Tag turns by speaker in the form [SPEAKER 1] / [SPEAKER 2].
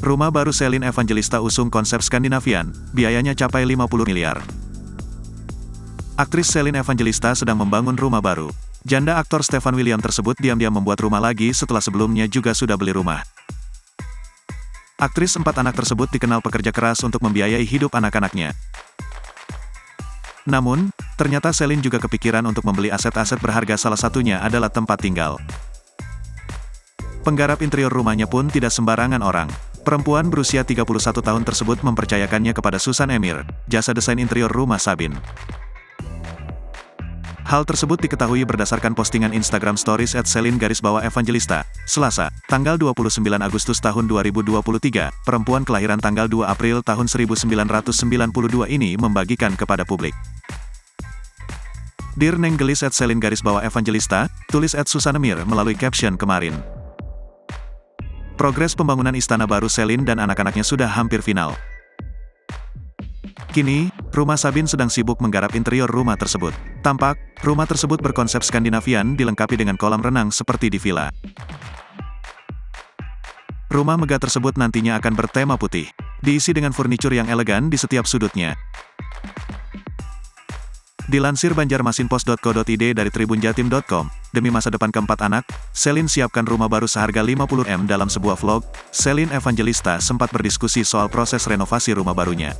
[SPEAKER 1] Rumah baru Celine Evangelista usung konsep Skandinavian, biayanya capai 50 miliar. Aktris Celine Evangelista sedang membangun rumah baru. Janda aktor Stefan William tersebut diam-diam membuat rumah lagi setelah sebelumnya juga sudah beli rumah. Aktris 4 anak tersebut dikenal pekerja keras untuk membiayai hidup anak-anaknya. Namun, ternyata Celine juga kepikiran untuk membeli aset-aset berharga, salah satunya adalah tempat tinggal. Penggarap interior rumahnya pun tidak sembarangan orang. Perempuan berusia 31 tahun tersebut mempercayakannya kepada Susan Emir, jasa desain interior rumah Sabin. Hal tersebut diketahui berdasarkan postingan Instagram Stories @Celine_Evangelista, Selasa, tanggal 29 Agustus tahun 2023, perempuan kelahiran tanggal 2 April tahun 1992 ini membagikan kepada publik. Dear Neng Gelis @Celine_Evangelista, tulis @Susan Emir melalui caption kemarin. Progres pembangunan istana baru Celine dan anak-anaknya sudah hampir final. Kini, rumah Sabin sedang sibuk menggarap interior rumah tersebut. Tampak, rumah tersebut berkonsep Skandinavian dilengkapi dengan kolam renang seperti di villa. Rumah megah tersebut nantinya akan bertema putih, diisi dengan furnitur yang elegan di setiap sudutnya. Dilansir banjarmasinpost.co.id dari tribunjatim.com, demi masa depan keempat anak, Celine siapkan rumah baru seharga 50 M. Dalam sebuah vlog, Celine Evangelista sempat berdiskusi soal proses renovasi rumah barunya.